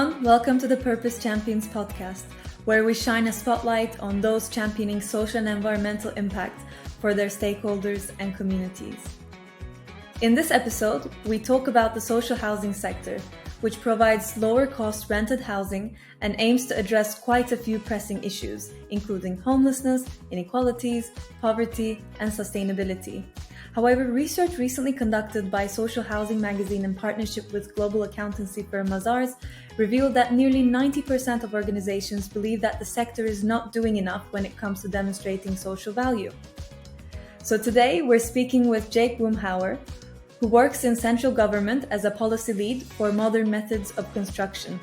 everyone, welcome to the Purpose Champions podcast, where we shine a spotlight on those championing social and environmental impact for their stakeholders and communities. In this episode, we talk about the social housing sector, which provides lower cost rented housing and aims to address quite a few pressing issues, including homelessness, inequalities, poverty, and sustainability. However, research recently conducted by Social Housing Magazine in partnership with global accountancy firm Mazars revealed that nearly 90% of organizations believe that the sector is not doing enough when it comes to demonstrating social value. So today we're speaking with Jake Boomhauer, who works in central government as a policy lead for modern methods of construction.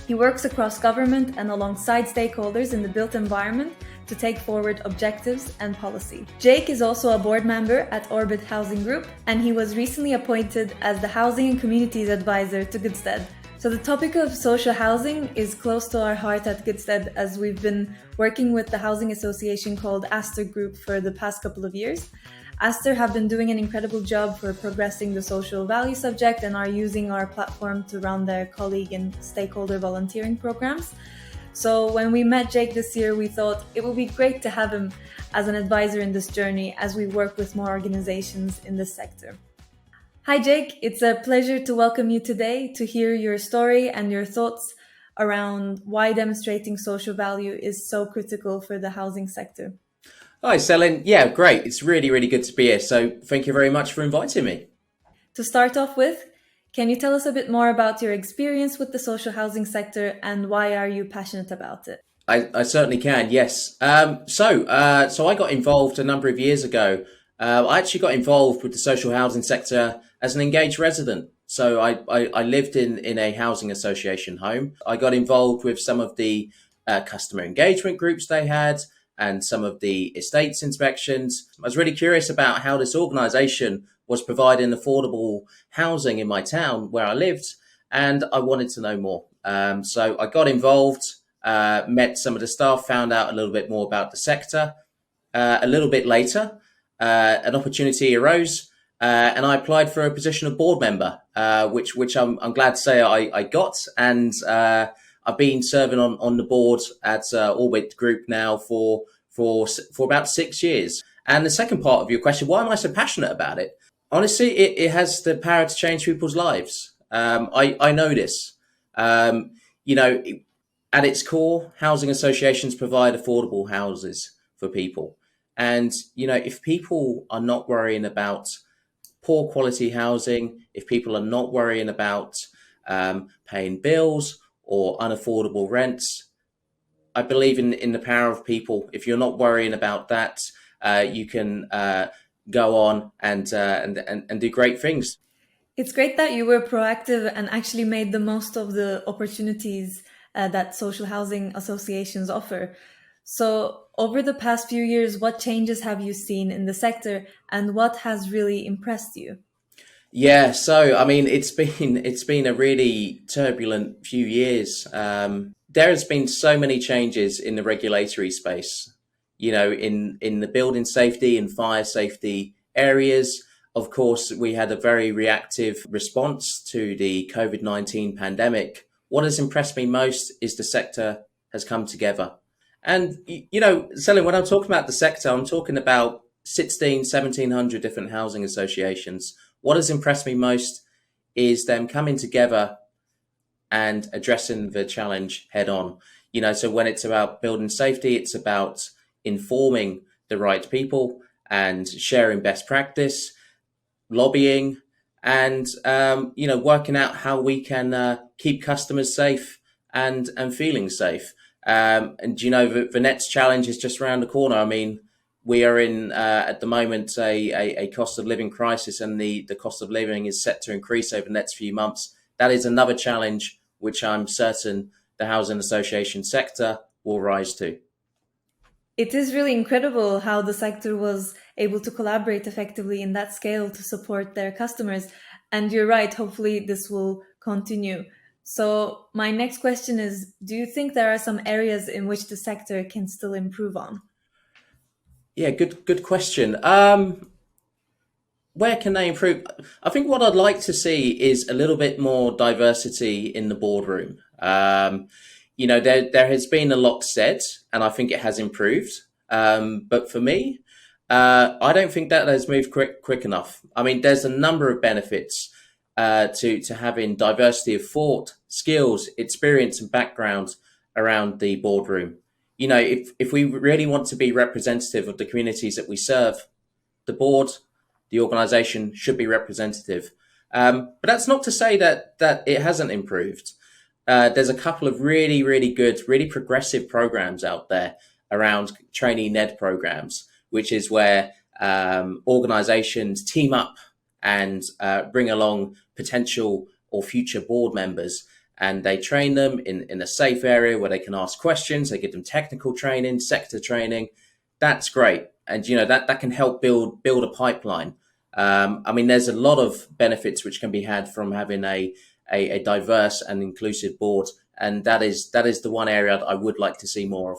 He works across government and alongside stakeholders in the built environment to take forward objectives and policy. Jake is also a board member at Orbit Housing Group, and he was recently appointed as the Housing and Communities Advisor to Goodsted. So the topic of social housing is close to our heart at Goodsted, as we've been working with the housing association called Aster Group for the past couple of years. Aster have been doing an incredible job for progressing the social value subject and are using our platform to run their colleague and stakeholder volunteering programs. So when we met Jake this year, we thought it would be great to have him as an advisor in this journey as we work with more organizations in this sector. Hi Jake, it's a pleasure to welcome you today to hear your story and your thoughts around why demonstrating social value is so critical for the housing sector. Hi, Selin. Yeah, great. It's really good to be here. So thank you very much for inviting me. To start off with, can you tell us a bit more about your experience with the social housing sector and why are you passionate about it? I certainly can, yes. So I got involved a number of years ago. I actually got involved with the social housing sector as an engaged resident. So I lived in a housing association home. I got involved with some of the customer engagement groups they had and some of the estates inspections. I was really curious about how this organisation was providing affordable housing in my town where I lived, and I wanted to know more. So I got involved, met some of the staff, found out a little bit more about the sector. A little bit later, an opportunity arose, and I applied for a position of board member, which I'm glad to say I got, and I've been serving on the board at Orbit Group now for about 6 years. And the second part of your question, why am I so passionate about it? Honestly, it has the power to change people's lives. I know this. At its core, housing associations provide affordable houses for people. And, if people are not worrying about poor quality housing, if people are not worrying about paying bills or unaffordable rents, I believe in the power of people. If you're not worrying about that, you can go on and do great things. It's great that you were proactive and actually made the most of the opportunities that social housing associations offer. So over the past few years, what changes have you seen in the sector and what has really impressed you? Yeah, so I mean, it's been a really turbulent few years. There has been so many changes in the regulatory space. In the building safety and fire safety areas. Of course, we had a very reactive response to the COVID-19 pandemic. What has impressed me most is the sector has come together. And, Selin, when I'm talking about the sector, I'm talking about 1,700 different housing associations. What has impressed me most is them coming together and addressing the challenge head on. So when it's about building safety, it's about informing the right people and sharing best practice, lobbying, and working out how we can keep customers safe and feeling safe. The next challenge is just around the corner. I mean, we are in at the moment a cost of living crisis, and the cost of living is set to increase over the next few months. That is another challenge which I'm certain the housing association sector will rise to. It is really incredible how the sector was able to collaborate effectively in that scale to support their customers. And you're right, hopefully this will continue. So my next question is, do you think there are some areas in which the sector can still improve on? Yeah, good question. Where can they improve? I think what I'd like to see is a little bit more diversity in the boardroom. There has been a lot said, and I think it has improved. But for me, I don't think that has moved quick enough. I mean, there's a number of benefits to having diversity of thought, skills, experience, and background around the boardroom. If we really want to be representative of the communities that we serve, the board, the organisation should be representative. But that's not to say that it hasn't improved. There's a couple of really, really good, really progressive programs out there around trainee NED programs, which is where organizations team up and bring along potential or future board members. And they train them in a safe area where they can ask questions. They give them technical training, sector training. That's great. And, that can help build a pipeline. I mean, there's a lot of benefits which can be had from having a diverse and inclusive board. And that is the one area that I would like to see more of.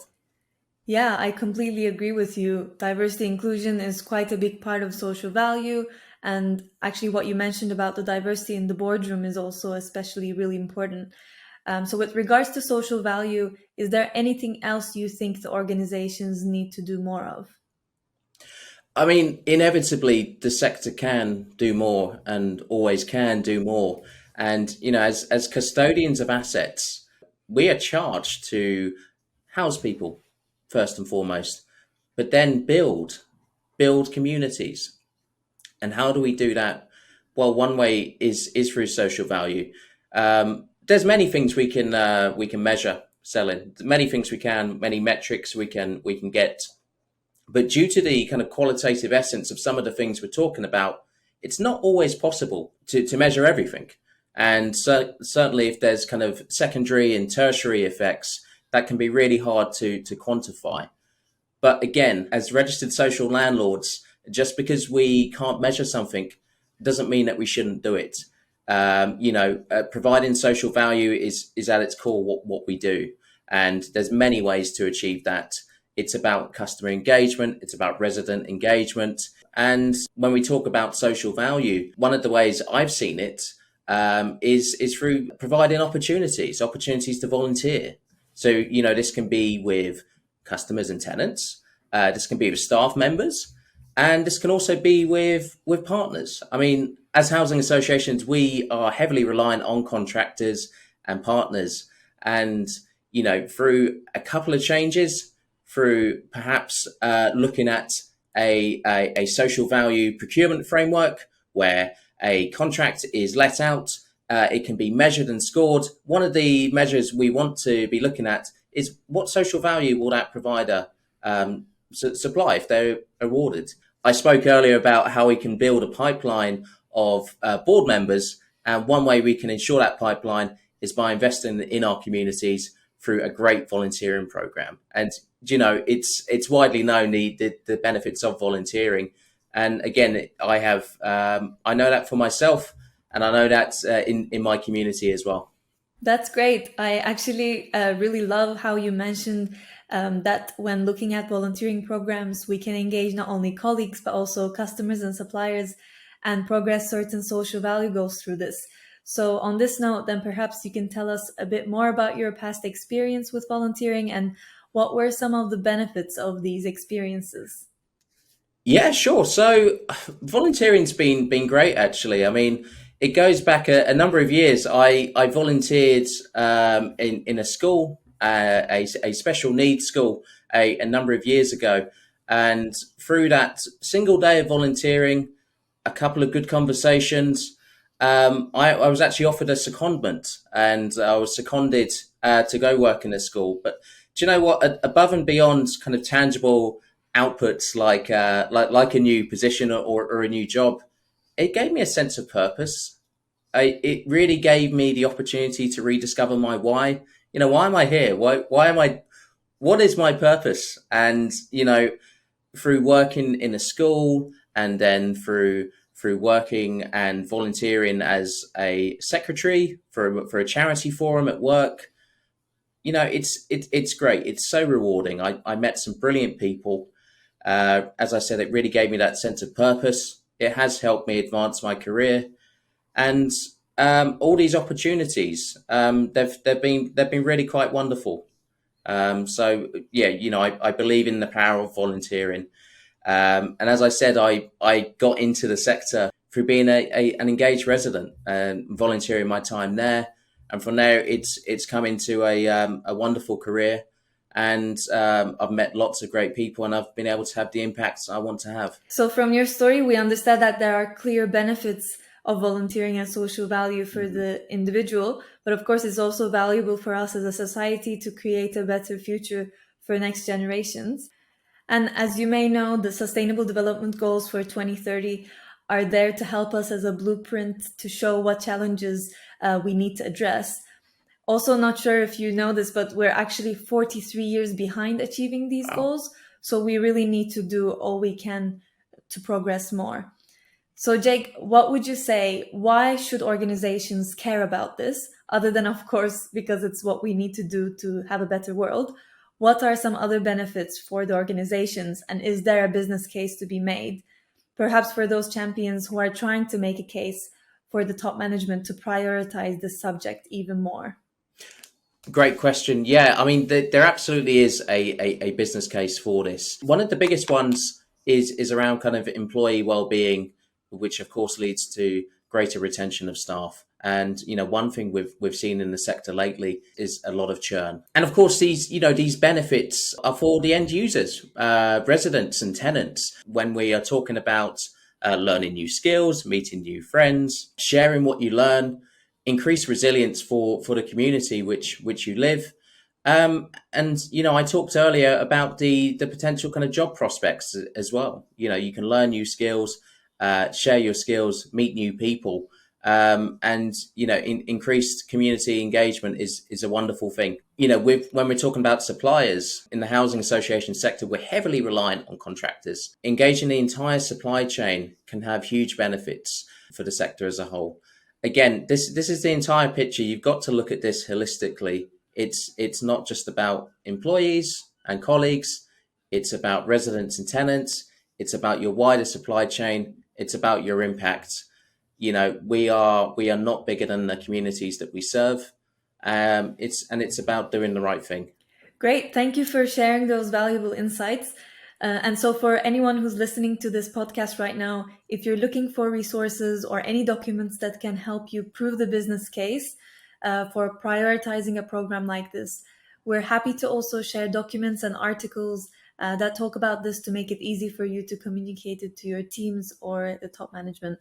Yeah, I completely agree with you. Diversity inclusion is quite a big part of social value. And actually, what you mentioned about the diversity in the boardroom is also especially really important. So with regards to social value, is there anything else you think the organizations need to do more of? I mean, inevitably, the sector can do more and always can do more. And, as custodians of assets, we are charged to house people first and foremost, but then build communities. And how do we do that? Well, one way is through social value. There's many things we can measure, Selin. Many things many metrics we can get. But due to the kind of qualitative essence of some of the things we're talking about, it's not always possible to measure everything. And certainly, if there's kind of secondary and tertiary effects, that can be really hard to quantify. But again, as registered social landlords, just because we can't measure something doesn't mean that we shouldn't do it. Providing social value is at its core what we do. And there's many ways to achieve that. It's about customer engagement. It's about resident engagement. And when we talk about social value, one of the ways I've seen it is through providing opportunities to volunteer. So, this can be with customers and tenants. This can be with staff members, and this can also be with partners. I mean, as housing associations, we are heavily reliant on contractors and partners. And, through a couple of changes, through perhaps looking at a social value procurement framework where a contract is let out, it can be measured and scored. One of the measures we want to be looking at is what social value will that provider supply if they're awarded. I spoke earlier about how we can build a pipeline of board members, and one way we can ensure that pipeline is by investing in our communities through a great volunteering program. And it's widely known the benefits of volunteering. And again, I know that for myself, and I know that in my community as well. That's great. I actually really love how you mentioned that when looking at volunteering programs, we can engage not only colleagues, but also customers and suppliers and progress certain social value goals through this. So on this note, then perhaps you can tell us a bit more about your past experience with volunteering and what were some of the benefits of these experiences? Yeah, sure. So volunteering's been great, actually. I mean, it goes back a number of years. I volunteered in a school, a special needs school, a number of years ago, and through that single day of volunteering, a couple of good conversations, I was actually offered a secondment, and I was seconded to go work in a school. But do you know what? Above and beyond kind of tangible outputs like a new position or a new job, it gave me a sense of purpose. It really gave me the opportunity to rediscover my why. Why am I here? Why am I? What is my purpose? And through working in a school, and then through working and volunteering as a secretary for a charity forum at work, it's great. It's so rewarding. I met some brilliant people. As I said, it really gave me that sense of purpose. It has helped me advance my career. And all these opportunities. They've been really quite wonderful. So yeah, I believe in the power of volunteering. And as I said, I got into the sector through being an engaged resident and volunteering my time there. And from there, it's come into a wonderful career. And I've met lots of great people, and I've been able to have the impacts I want to have. So from your story, we understand that there are clear benefits of volunteering and social value for the individual, but of course it's also valuable for us as a society to create a better future for next generations. And as you may know, the Sustainable Development Goals for 2030 are there to help us as a blueprint to show what challenges we need to address. Also, not sure if you know this, but we're actually 43 years behind achieving these goals. So we really need to do all we can to progress more. So Jake, what would you say? Why should organizations care about this? Other than, of course, because it's what we need to do to have a better world. What are some other benefits for the organizations? And is there a business case to be made? Perhaps for those champions who are trying to make a case for the top management to prioritize this subject even more. Great question. Yeah, I mean, there absolutely is a business case for this. One of the biggest ones is around kind of employee well-being, which of course leads to greater retention of staff. And one thing we've seen in the sector lately is a lot of churn. And of course, these benefits are for the end users, residents and tenants. When we are talking about learning new skills, meeting new friends, sharing what you learn, increase resilience for the community which you live. And I talked earlier about the potential kind of job prospects as well. You can learn new skills, share your skills, meet new people, and increased community engagement is a wonderful thing. When we're talking about suppliers in the housing association sector, we're heavily reliant on contractors. Engaging the entire supply chain can have huge benefits for the sector as a whole. Again, this is the entire picture. You've got to look at this holistically. It's not just about employees and colleagues. It's about residents and tenants. It's about your wider supply chain. It's about your impact. We are not bigger than the communities that we serve. It's about doing the right thing. Great. Thank you for sharing those valuable insights. And so for anyone who's listening to this podcast right now, if you're looking for resources or any documents that can help you prove the business case for prioritizing a program like this, we're happy to also share documents and articles that talk about this to make it easy for you to communicate it to your teams or the top management.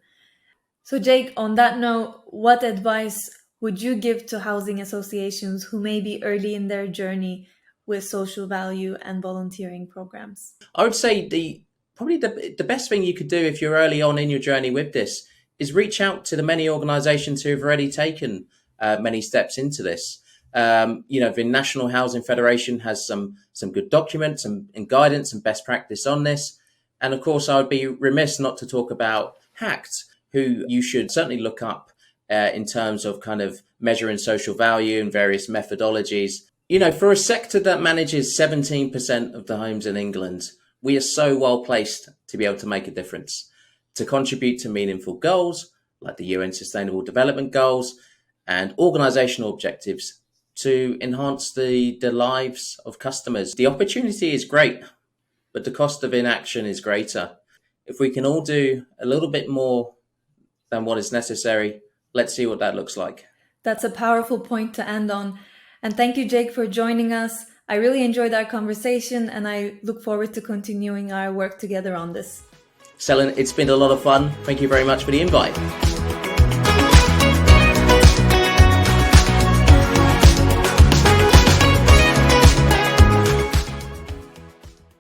So Jake, on that note, what advice would you give to housing associations who may be early in their journey with social value and volunteering programs? I would say probably the best thing you could do if you're early on in your journey with this is reach out to the many organisations who have already taken many steps into this. The National Housing Federation has some good documents and guidance and best practice on this. And of course, I would be remiss not to talk about HACT, who you should certainly look up in terms of kind of measuring social value and various methodologies. For a sector that manages 17% of the homes in England, we are so well placed to be able to make a difference, to contribute to meaningful goals like the UN Sustainable Development Goals and organisational objectives to enhance the lives of customers. The opportunity is great, but the cost of inaction is greater. If we can all do a little bit more than what is necessary, let's see what that looks like. That's a powerful point to end on. And thank you, Jake, for joining us. I really enjoyed our conversation and I look forward to continuing our work together on this. Selin, it's been a lot of fun. Thank you very much for the invite.